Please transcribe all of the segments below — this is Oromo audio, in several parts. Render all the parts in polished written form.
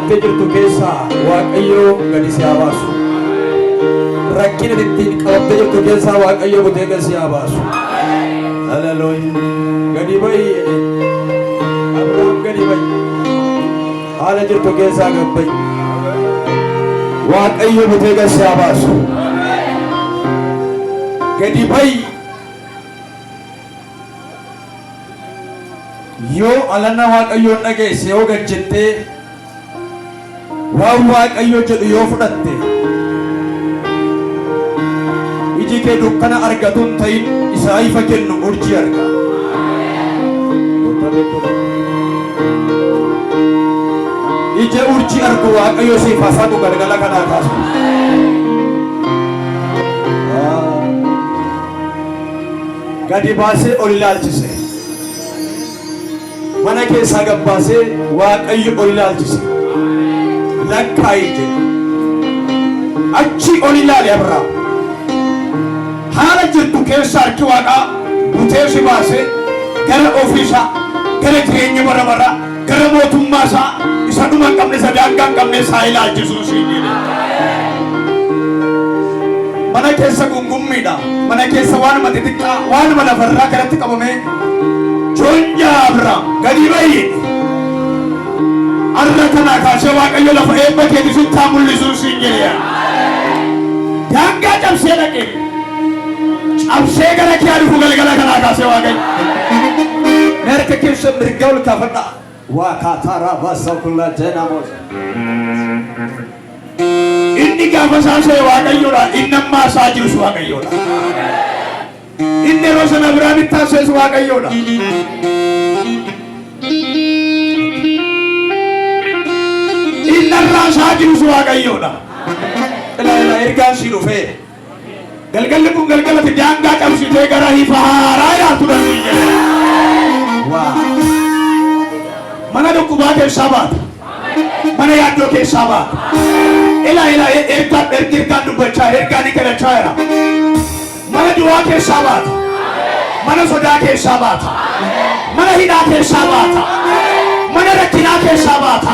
qabattee jirtu keessaa Waaqayyo gadi si haa baasu. Rakkina ittiin qabattee jirtu keessaa Waaqayyo butee gadi si haa baasu. Hallelujah. Gadi ba'i. Abrahaam gadi ba'i. Haala jirtu keessaa gadi ba'i. Waaqayyo butee gadi si haa baasu. Gadi ba'i. Yoo alanna Waaqayyoon dhageesse yoo gad jettee waan Waaqayyo jedhu yoo fudhatte iji kee dukkana argatu hin ta'in isaa ifa kennu urjii arga. Ija urjii argu Waaqayyo siif hasaatu galgala kanaa kaasu. Gadi baasee ol ilaalchise. Mana keessaa gabbaasee Waaqayyo ol ilaalchise. Lakkaayi jedhe. Achi ol ilaali Abrahaam. Haala jirtu keessa harki Waaqaa butee si baasee gara ofiisaa, gara jireenya bara baraa, gara mootummaa isaa isa dhuma hin qabne, isa daangaa hin qabne isaa ilaalchisuu siin jedhe. Mana keessa gungummiidha. Mana keessa waanuma xixiqqaa, waanuma lafarraa kanatti qabamee Jonja Abrahaam gadi ba'i. Arra kanaa kaasee Waaqayyo lafa eebba keetii sitti haa mul'isuu siin jedhe. Daangaa cabsee dhaqe. Cabsee gara kee dhufu galgala kanaa kaasee Waaqayyo. Merka keessa mirga ol kaafadha. Waakataara baasa kullaa jeenamoos. Inni gaafa saasee Waaqayyoodha. Inni ammaa isaa jirus Waaqayyoodha. Inni yeroo sana Abrahaamitti taasees Waaqayyoodha. Inni irraa isaa jirus Waaqayyoodha. Ilaa ergaan si dhufee galgalli kun galgalatti daangaa cabsitee gara hifa haaraa yaatu dandii jedhe. Mana dhukkubaa keessaa baata. Mana yaaddoo keessaa baata. Ilaa ergaan dubbachaa ergaan ni kadhachaa jira. Mana du'aa keessaa baata. Mana sodaa keessaa baata. Mana hidhaa keessaa baata. Mana rakkinaa keessaa baata.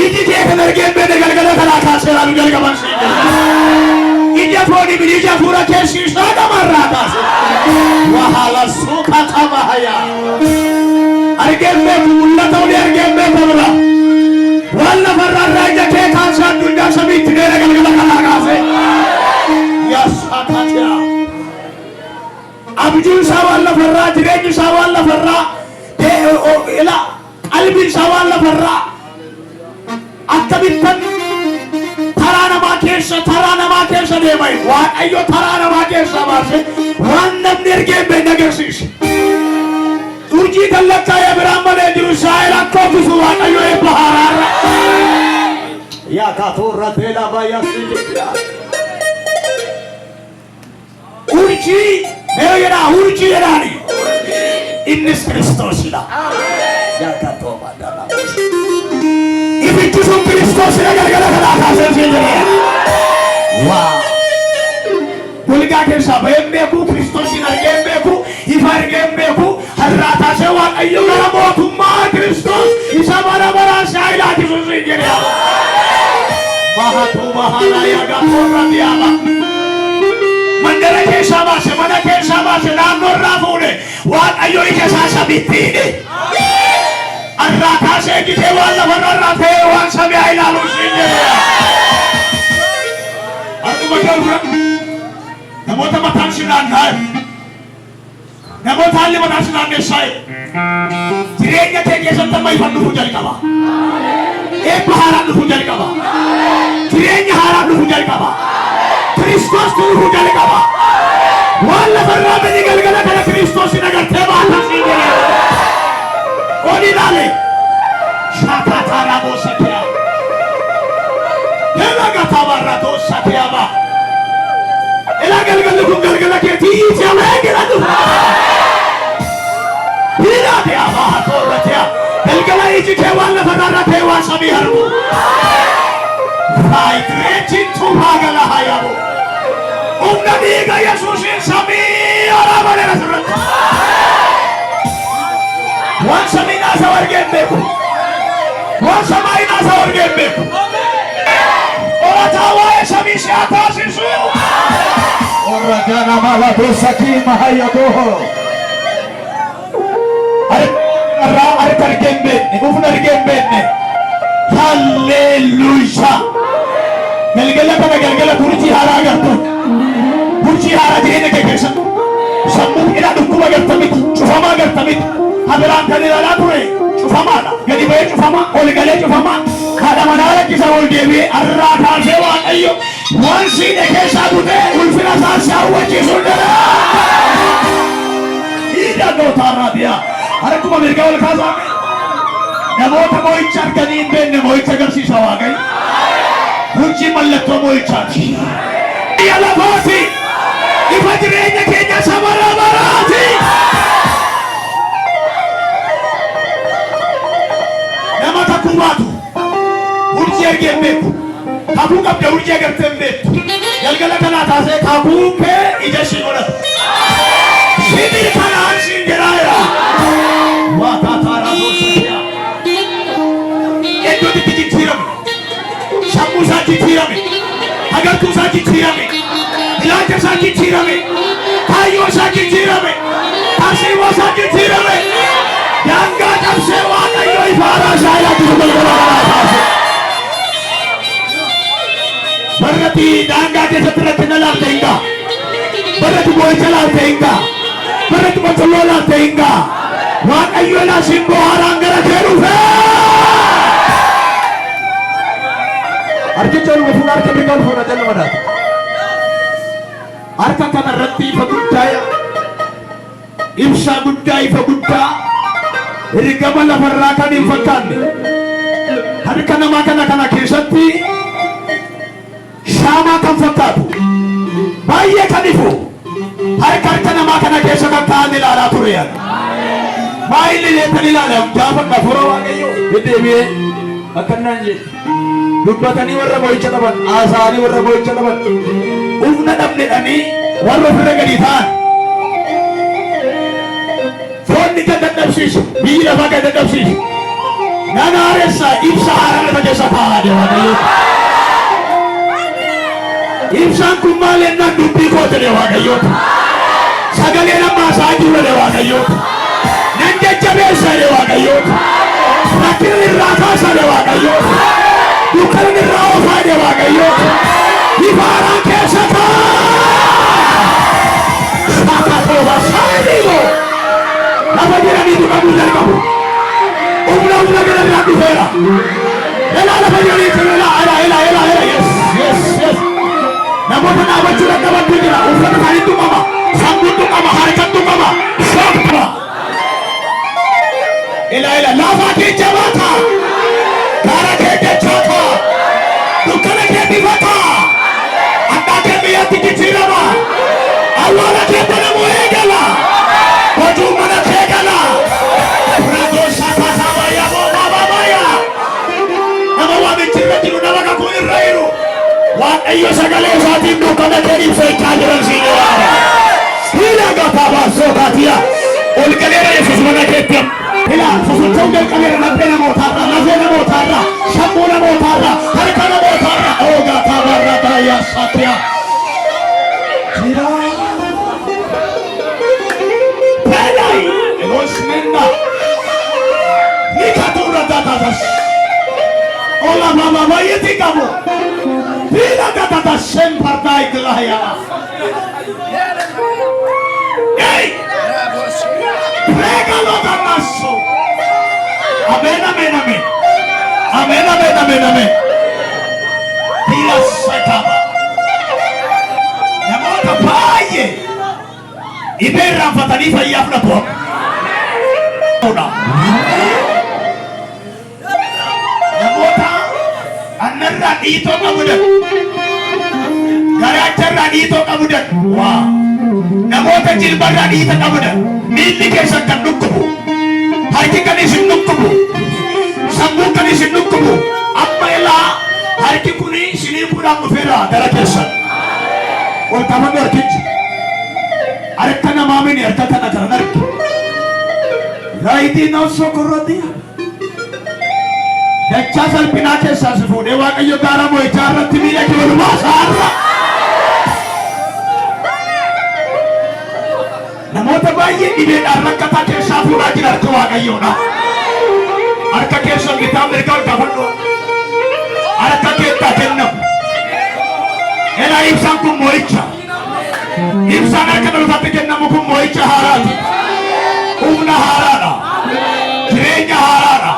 Iji kee kan argeen beene galgala kanaa kaasee laalu jalqaban siin jedha. Ija foonii fi ija fuula keessi isaa namarraa kaase. Wahala suuqa qaba hayaa. Argeen beeku mul'ata olii argeen beeku bira. Waan lafarraa irraa ija kee kaasee addunyaa samiitti deera galgala kanaa kaase. Yaasakatiyaa. Abjuun isaa waan lafarraa, jireenyi isaa waan lafarraa, qalbiin isaa waan lafarraa. Akkamittan taraa namaa keessa deema. Waaqayyo taraa namaa keessa baase waan namni ergee beekne agarsiise. Urjii kan lakkaa'ee biraan malee jiru Israa'el akka ofisu Waaqayyo eebba haaraarra. Yaa kaatoorra teelaa baay'aa siin jedhaa. Urjii mee jedhaa urjii jedhaani. Innis Kiristoosidha. Yaa kaatooba dhala. Ibiddi sun Kiristoosidha galgala kanaa kaasee siin jedhee. Waa. Golgaa keessaa baheen beeku, Kiristoosin argeen beeku, ifa argeen beeku, har'aa taasee Waaqayyo gara mootummaa Kiristoos isa bara baraan isaa ilaalchisu siin jedhee. Mahatuu mahaanaa yaa gaafurra diyaama. Mandara keessaa baase, mana keessaa baase, naannoo irraa fuudhe Waaqayyo ija isaa samiitti hidhe. Arraa kaasee gitee waan lafarraa ta'ee waan samii haa ilaalu siin jedhe. Akkuma garuu namoota mataan si naanna'e, namoota haalli mataan si naanneessa'e jireenya kee keessatti amma ifan dhufuu jalqaba. Eebba haaraan dhufuu jalqaba. Jireenya haaraan dhufuu jalqaba. Kiristoos dhufuu jalqaba. Waan lafarraa bini galgala kana Kiristoosin agartee baata siin jedhe. Odi ilaale. Shaakataara boosateyaa. Hela gatabarra doosateyaaba. Ila galgalli kun galgala keetii ijama eegala dhufa. Hira deema hatorrateyaa. Galgala iji kee waan lafarraa ta'e waan samii harbu. Faayidireetiin tuumaa gala hayabu. Humna dhiiga Yesuusin samii araabaleera sirratti. Waan samii naasa wargeen beeku. Waan samii kaasa orgeen beeku. Orataa waa'ee samii si haa taasisu. Warra ganama lafa sakii mahayyadoo. Harka argeen beekne, ufna argeen beekne. Halleluuyaa. Galgala kana galgala turtii haaraa agartu. Turtii haaraa jireenya kee keessatti. Sammuu hidhaa dhukkuba agartamiti, cufamaa agartamiti. Habiraan kan ilaalaa ture cufamaadha. Gadi ba'ee cufamaa, ol galee cufamaa. Haadha manaa lakkisa ol deebi'ee arraa kaasee Waaqayyo waan siidhe keessaa butee ulfina isaa si hawwachiisuu danda'a. Hidhannoo taarraatiyaa. Harkuma mirga ol kaasaa. Namoota moo'icha arganii hin beekne moo'icha agarsiisa Waaqayyo. Hojii mallattoo moo'ichaati. Biyya lafaati. Ifa jireenya keenya samara baraati. Nama takku baatu. Hojii argeen beeku. Kakuu qabda hojii agartee hin beektu. Galgala kanaa taasee kakuu kee ija ishii godhatu. Sibiil kanaan siin jedhaaya. Waataa taaraa gosa. Iddoo itti jijjiirame. Sammuu isaa jijjiirame. Agartuu isaa jijjiirame. Ilaalcha isaa jijjiirame. Kaayyoo isaa jijjiirame. Tarsiimoo isaa jijjiirame. Daangaa cabsee Waaqayyo ifaaraa isaa ilaalchisu galgala taase. Barrati daangaa keessatti irratti na laalte hin gaa. Barrati boo'icha laalte hin gaa. Barrati bocoloo laalte hin gaa. Waaqayyo ilaa simboo haaraan gara kee dhufee. Arkicha ol fuula harka mirga ol fuula jala madaata. Harka kanarratti ifa guddaa ibsa guddaa ifa guddaa ergama lafarraa kan hin fakkaanne harka namaa kana keessatti shaamaa kan fakkaatu baay'ee kan ifu harka namaa kana keessa kan ta'an ilaalaa ture yaada. Baay'ee leetan ilaalam gaafa dhafura Waaqayyo deddeebi'ee akkanaan jedhe. Dubbatanii warra moo'icha dhaban, haasa'anii warra moo'icha dhaban, humna dhabnedhanii warra ofirra gadi ta'an. Foonni kan dadhabsiisu, biyyi lafaa kan dadhabsiisu. Nan haaressaa ibsa haaraa lafa keessa taa'aa Waaqayyo. Ibsaan kun maal ennaan dubbii koote Waaqayyo. Sagalee namaa isaa jiru Waaqayyo. Nan jajjabeessa Waaqayyo. Rakkina irraa kaasa Waaqayyo. Dukkana irraa oofaa Waaqayyo. Ifaaraan keessa taa'aa. Saayiniimo. Lafa jiranii duqabuu jalqabu. Humna gara biraa dhufeera. Elaa lafa jiranii tirela yes. Namoota dhaabachuu dadhabantu jira. Uffata isaanii tuqama. Sammuun tuqama. Harkaan tuqama. Shookta. Lafa kee jabaata. Gaara kee jechoota. Dukkana kee dibata. Addaa kee biyyatti jijjiirama. Awwaala kee banamuu eegala. Hojuu mana kee gala. Raajoo shaataa baay'aa baay'aa. Nama waamichi irra jiru nama kakuu irra jiru. Waaqayyo sagalee isaatiin dukkana kee ibsachaa jiran siin waara. Hila gataa baasootaatiya. Ol galeera Yesuus mana keetti. Hila sosochoon jalqabeera laphee namootaarra, lafee namootaarra, sammuu namootaarra, harka namootaarra. Oo gataa barrataa yaasatiya. Jira. Pedai. Egoosmenna. Nikatuura tatatas. Ola mama baay'eeti qabu. Hila gatata sempartaa iglahaya. Hey! Prega lo danasso. Amen. Hila sakaba. Namoota baay'ee ibeerraan fatanii fayyaaf dhabu. Namoota annarraa dhiitoo qabudan. Garaacharraa dhiitoo qabudan. Namoota jilbarraa dhiita qabudan. Miilli keessan kan dhukkubu. Harki kan isin dhukkubu. Sammuun kan isin dhukkubu. Amma ilaa harki kuni isinii fuudhaan dhufeera gara keessan. Ol qabamni harkichi. Harka namaa mini harka kana kan arge. Raayitii na sokorratiya. Dachaa salphinaa keessaa si fuudhee Waaqayyo gaara mo'ichaa irratti miila kee ol baasaarra. Namoota baay'ee dhibeedhaan rakkataa keessaa fuudhaa jira harka Waaqayyoodha. Harka keessan kitaaba mirga ol gaafadhu. Harka keettaa kennamu. Elaa ibsaan kun mo'icha. Ibsaan harka dhalootaatti kennamu kun mo'icha haaraati. Humna haaraadha. Jireenya haaraadha.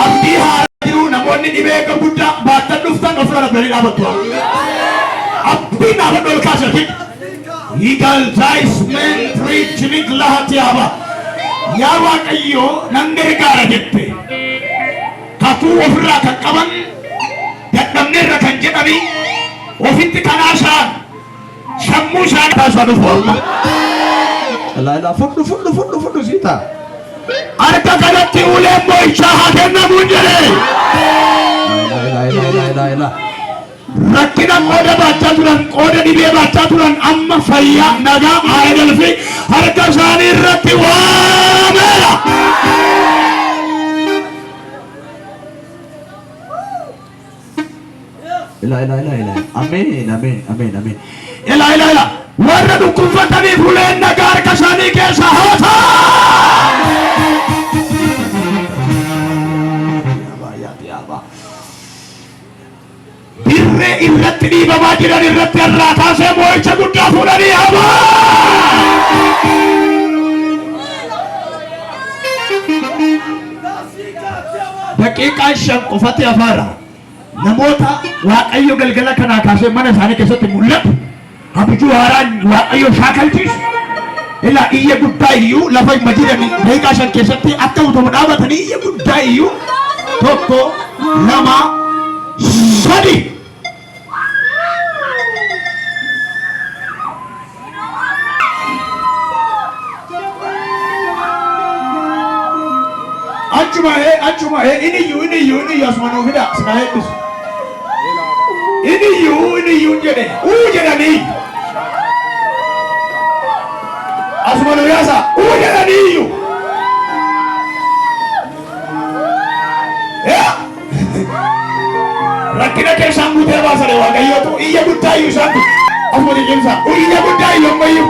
Abdii haaraa jiru namoonni dhibee guddaa baattan dhuftan ofirra dhabdanii dhaabattu. Abdii dhaabadhu ol kaasatti. Eagle Dice Men Preaching Lahatiaba. Yaa Waaqayyo nan gargaara jette. Kakuu ofirraa kan qaban dadhabneerra kan jedhani ofitti kanaasaan sammuu isaan taasisaa dhufu amma. Laila fudhu siita. Harka kanatti uleen mo'ichaa haa kennamuun jedhee. Laila. Rakkina qooda baachaa turan qooda dhibee baachaa turan amma fayyaa nagaa aayidan fi harka isaanii irratti waameera. Ila. Amen. Ila. Warra dhukkubsataniif uleen nagaa harka isaanii keessa haata. Dirree irratti dhiibamaa jiran irratti irraa kaasee mo'icha guddaa fuudhanii haba. Daqiiqaa 5 qofatti hafaara. Namoota Waaqayyo galgala kanaa kaasee mana isaanii keessatti mul'atu abjuu haaraan Waaqayyo shaakalchiisu. Ilaa iyya guddaa iyyuu lafa hin jiran daqiiqaa 5 keessatti akka utuma dhaabatanii iyya guddaa iyyuu 1 2 3 Achuma ini yu asmanu fida sina hedus. Ini yu jede. Jedani. Asmanu yasa. Jedani yu. Ya. Rakkina ke sangu te basare Waaqayyo tu iyya guddaa yu sangu. Asmanu jemsa. Iyya guddaa yu mayu.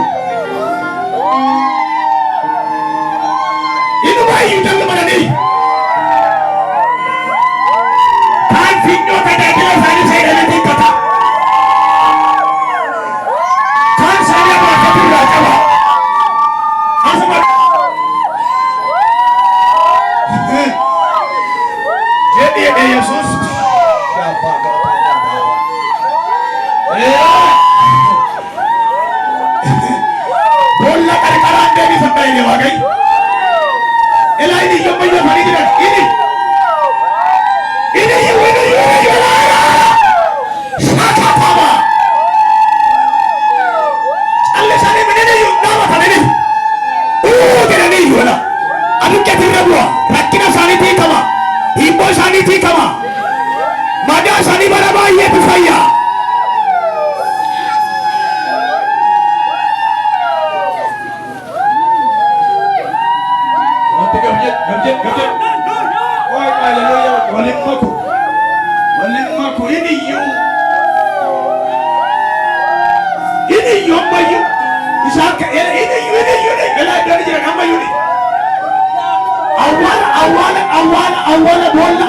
Ini mayu jangan mana ni.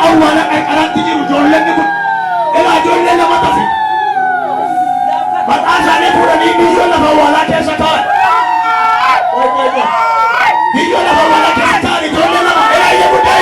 Awala ay karati jiru jollen ni kun ela jollen la mata fi bata sane pura ni biyo la awala ke satar biyo la awala ke satar jollen la ela ye budai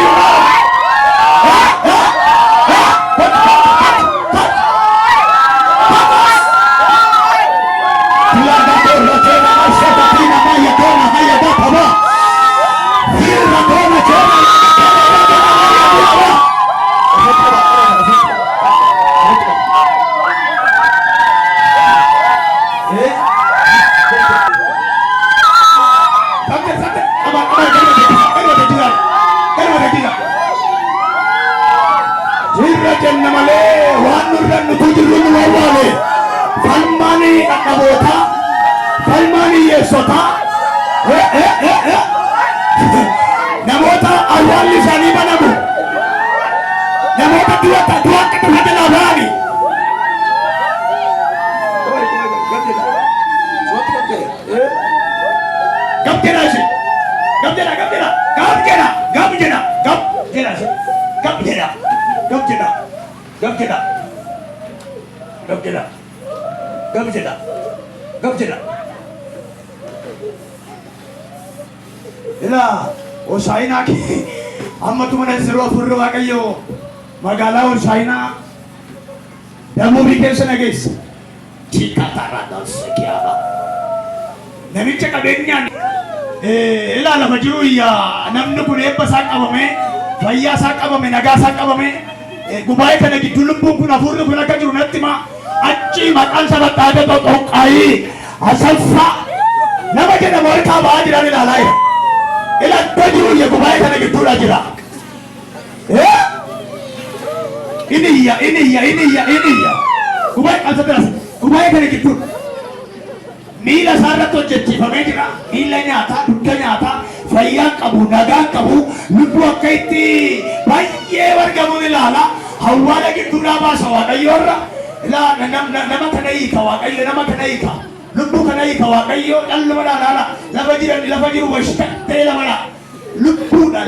namoota awwaalli isaanii banamu dua kata jalaa baani. Gab jedha ishee. Gab jedha. Ilaa Hosaayinaa kee ammatu mana siroo furri Waaqayyoo magaalaa Hosaayinaa Damuubii keessa nageessa. Namicha qabeenyaan ilaalama jiru iyyaa namni kun eebba isaa qabame fayyaa isaa qabame nagaa isaa qabame gubaa'ee kana gidduu lubbuun kun hafuurri kun akka jiru natti hima. Achi maqaan saba taate xoqqaayii Asaffaa nama jedhamu harkaa ba'aa jiran ilaalaa jira. Ilaalcha jiru iyya gubaa'ee kana gidduudha jira. Inni iyya gubaa'ee qabsa biras gubaa'ee kana gidduudha. Miila isaa irratti hojjechiifamee jira. Miila nyaataa, dugda nyaataa, fayyaa qabu, nagaa qabu, lubbuu akka itti baay'ee argamuun ilaala. Hawwaala gidduudhaa baasa Waaqayyo irra. Nama kana hiika Waaqayyo, nama kana hiika. Lubbuu kana hiika Waaqayyo. Dhalluma dhaalaala. Lafa jiru washtattee lamadha. Lubbuudha.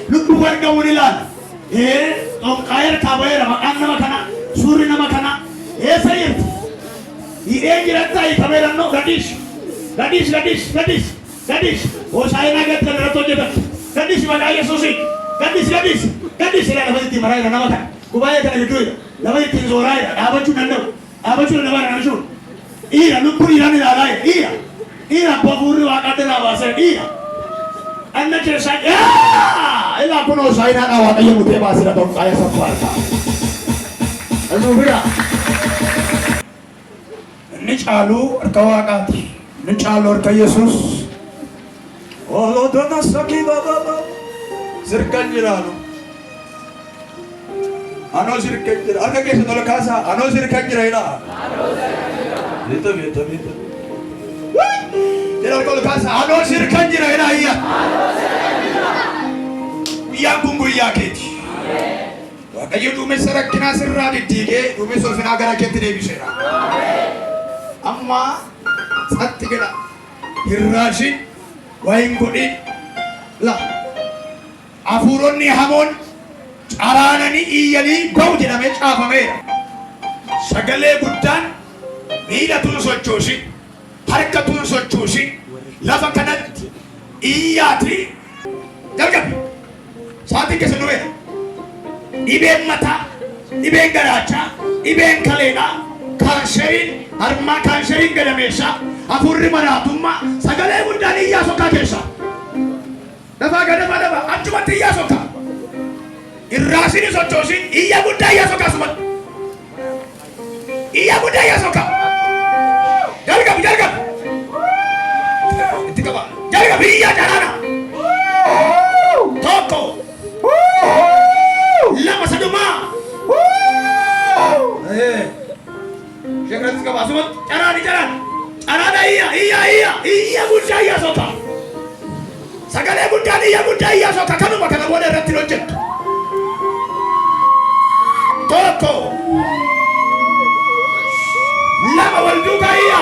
Lubbuu argamuun ilaala. Xonqaayee harkaa ba'eera maqaan nama kana. Suurri nama kana. Eessa jirti? Hidhee jiraattaa hiikameerannoo gadhiis. Hosaayinaa gadi kan irratti hojjetatu. Gadhiis maqaa Yesuusiin. Gadhiis ilaa lafa ittiin maraa jira nama kana. Gubaa'ee kana gidduu jira. Lafa ittiin sooraa jira. Dhaabachuu danda'u. Dhaabachuu danda'u. Dhiira lubbuu dhiiraan ilaalaa jira. Dhiira abbaa fuurri waaqaatti irraa baasee dhiira. Anna keessaa ilaa kun Hosaayinaadhaa Waaqayyo mutee baasira Xonqaayee Asaffaa harkaa. Asuufira. Ni caalu harka Waaqaati. Ni caalu harka Yesuus. Oolotona sakii baba. Sirkan jiraanu. Anoo sirkan jira. Harka keessa tola kaasaa. Anoo sirkan jira jedhaa. Beeta. Jira tola kaasaa. Anoo sirkan jira jedhaa iyya. Guyyaan kun guyyaa keeti. Waaqayyo duumessa rakkinaa sirraa diddiigee duumessa ulfinaa gara keetti deebiseera. Amma satti jedha hirraashin waa hin godhin la hafuuronni hamoon caraananii iyyanii ba'u jedhamee caafameera. Sagalee guddaan miila tun sochoosin harka tun sochoosin lafa kanatti iyyaati jalqabe sa'aatiin keessa dhumeera. Dhibeen mataa, dhibeen garaachaa, dhibeen kaleedhaa, kaanseriin harmaa kaanseriin gadameessaa, hafuurri maraatummaa sagalee guddaan iyyaa sokkaa keessa. Dafaa achumatti iyyaa sokkaa. Irraasini sochoosin iyya guddaa iyyaa sokkaa sumatti. Iyya guddaa iyyaa sokkaa. Jalqabu. Itti qaba. Jalqabu iyyaa caraana. Tokko. Lama sadumaa. Shekaratis qaba asumat caraana iyya guddaa iyyaa sokkaa. Sagalee guddaan iyya guddaa iyyaa sokkaa kanuma kana booda irratti hojjettu. Tokko. Lama wal duukaa iyya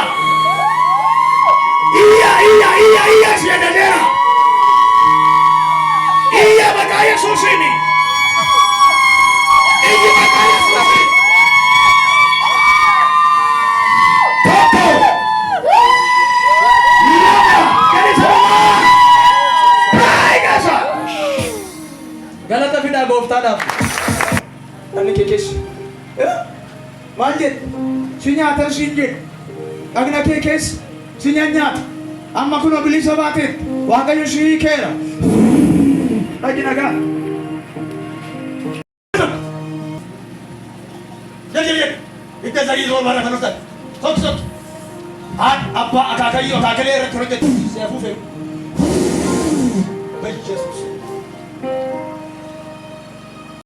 siyaadateera. Iyya maqaa Yesuusiini. Iyya maqaa Yesuusiini. Tokko. Lama. Gadi sabamaa. Baay'eessa. Galata fidaa gooftaadhaaf. Namni kee keessa. Maal jedhe? Si nyaatan siin jedhe. Dhagna kee keessa si nyaata. Amma kun bilisa baateet Waaqayyo si hiikeera. Dhagi nagaa. Jedhe. Itti sadii zoon bara kan hojjetu. Tokko. Abbaa akaakayyoo akaakalee irratti hojjetu. Si hafuufee. Yesus.